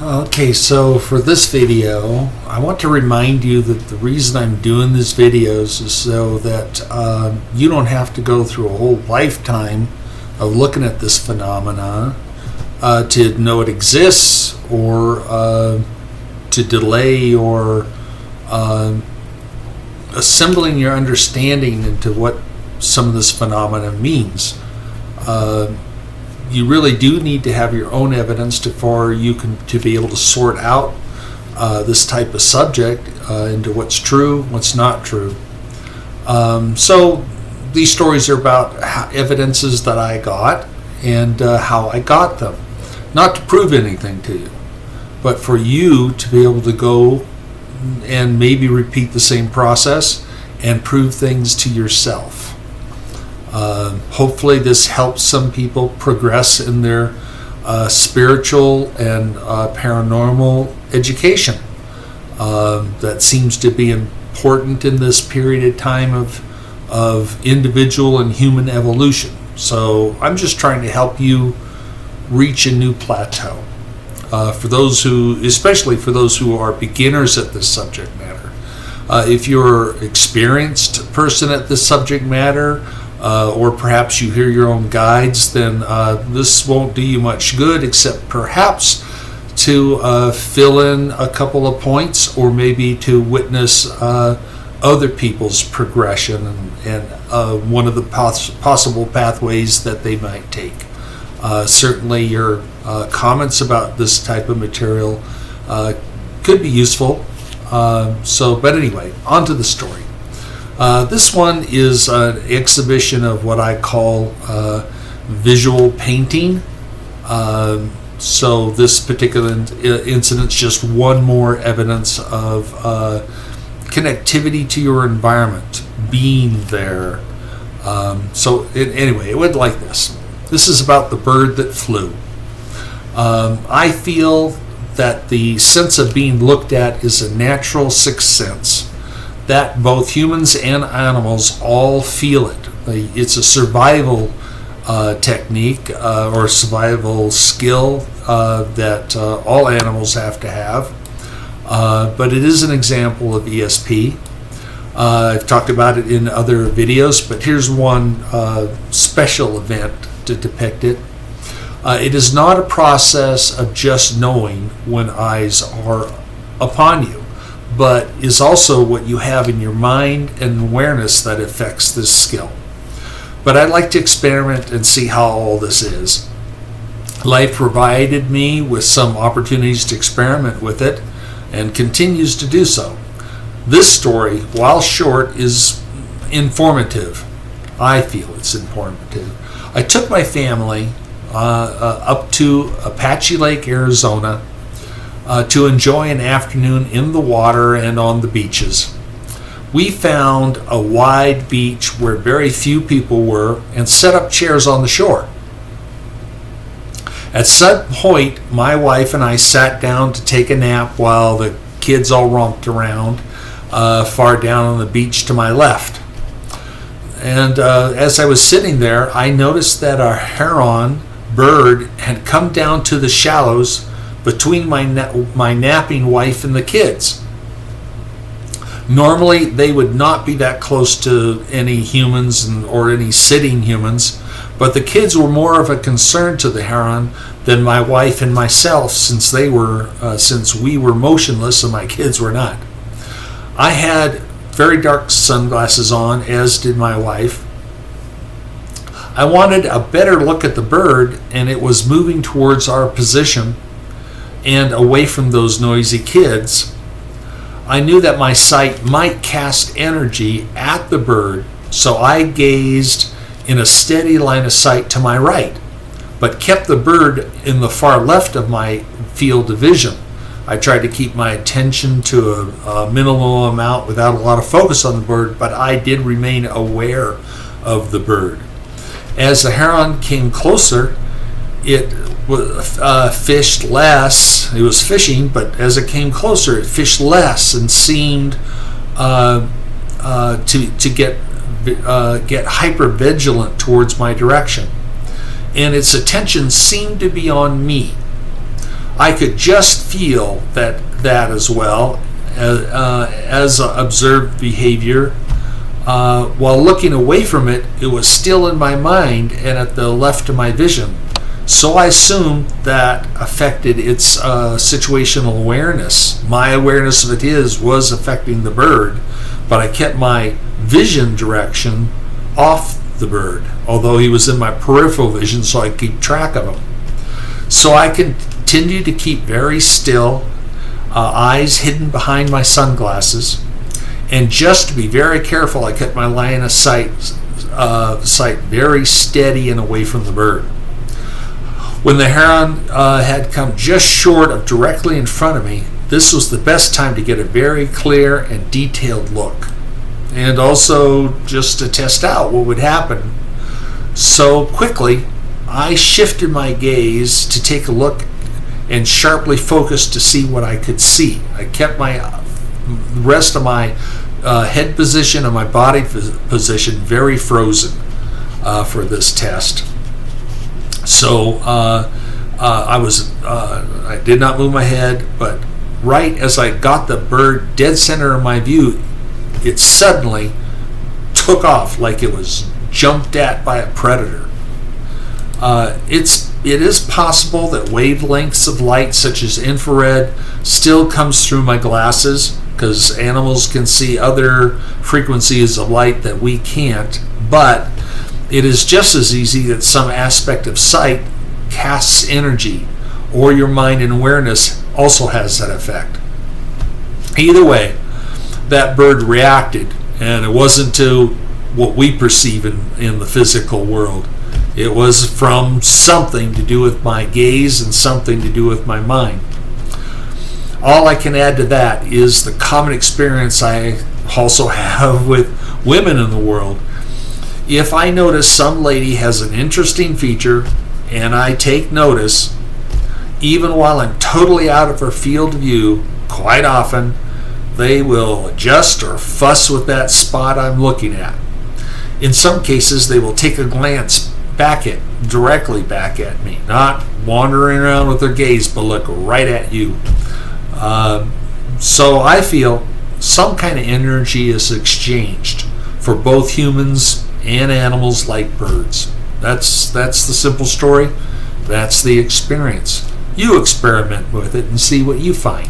Okay, so for this video, I want to remind you that the reason I'm doing these videos is so that you don't have to go through a whole lifetime of looking at this phenomena to know it exists, or to delay or assembling your understanding into what some of this phenomena means. You really do need to have your own evidence to be able to sort out this type of subject into what's true, what's not true. So these stories are about evidences that I got and how I got them. Not to prove anything to you, but for you to be able to go and maybe repeat the same process and prove things to yourself. Hopefully this helps some people progress in their spiritual and paranormal education. That seems to be important in this period of time of individual and human evolution. So I'm just trying to help you reach a new plateau. Especially for those who are beginners at this subject matter. If you're an experienced person at this subject matter, or perhaps you hear your own guides, then this won't do you much good, except perhaps to fill in a couple of points, or maybe to witness other people's progression and one of the possible pathways that they might take. Certainly your comments about this type of material could be useful. But anyway, on to the story. This one is an exhibition of what I call visual painting. So this particular incident is just one more evidence of connectivity to your environment, being there. Anyway, it went like this. This is about the bird that flew. I feel that the sense of being looked at is a natural sixth sense that both humans and animals all feel it. It's a survival technique or survival skill that all animals have to have. But it is an example of ESP. I've talked about it in other videos, but here's one special event to depict it. It is not a process of just knowing when eyes are upon you, but is also what you have in your mind and awareness that affects this skill. But I'd like to experiment and see how all this is. Life provided me with some opportunities to experiment with it and continues to do so. This story, while short, is informative. I feel it's informative. I took my family up to Apache Lake, Arizona, to enjoy an afternoon in the water and on the beaches. We found a wide beach where very few people were and set up chairs on the shore. At some point, my wife and I sat down to take a nap while the kids all romped around far down on the beach to my left. And as I was sitting there, I noticed that a heron bird had come down to the shallows between my napping wife and the kids. Normally, they would not be that close to any humans or any sitting humans, but the kids were more of a concern to the heron than my wife and myself, since we were motionless and my kids were not. I had very dark sunglasses on, as did my wife. I wanted a better look at the bird, and it was moving towards our position and away from those noisy kids. I knew that my sight might cast energy at the bird, so I gazed in a steady line of sight to my right, but kept the bird in the far left of my field of vision. I tried to keep my attention to a minimal amount without a lot of focus on the bird, but I did remain aware of the bird. As the heron came closer, it fished less. It was fishing, but as it came closer, it fished less and seemed to get hyper vigilant towards my direction. And its attention seemed to be on me. I could just feel that as well as observed behavior. While looking away from it, it was still in my mind and at the left of my vision. So I assumed that affected its situational awareness. My awareness of it was affecting the bird, but I kept my vision direction off the bird, although he was in my peripheral vision, so I keep track of him. So I continued to keep very still, eyes hidden behind my sunglasses, and just to be very careful, I kept my line of sight very steady and away from the bird. When the heron had come just short of directly in front of me, this was the best time to get a very clear and detailed look, and also just to test out what would happen. So quickly, I shifted my gaze to take a look and sharply focused to see what I could see. I kept the rest of my head position and my body position very frozen for this test. So I did not move my head, but right as I got the bird dead center of my view, it suddenly took off like it was jumped at by a predator. It is possible that wavelengths of light such as infrared still comes through my glasses, because animals can see other frequencies of light that we can't, but it is just as easy that some aspect of sight casts energy, or your mind and awareness also has that effect. Either way, that bird reacted, and it wasn't to what we perceive in the physical world. It was from something to do with my gaze and something to do with my mind. All I can add to that is the common experience I also have with women in the world. If I notice some lady has an interesting feature and I take notice, even while I'm totally out of her field of view, quite often they will adjust or fuss with that spot I'm looking at. In some cases, they will take a glance directly back at me, not wandering around with their gaze, but look right at you. So I feel some kind of energy is exchanged for both humans and animals like birds. That's the simple story. That's the experience. You experiment with it and see what you find.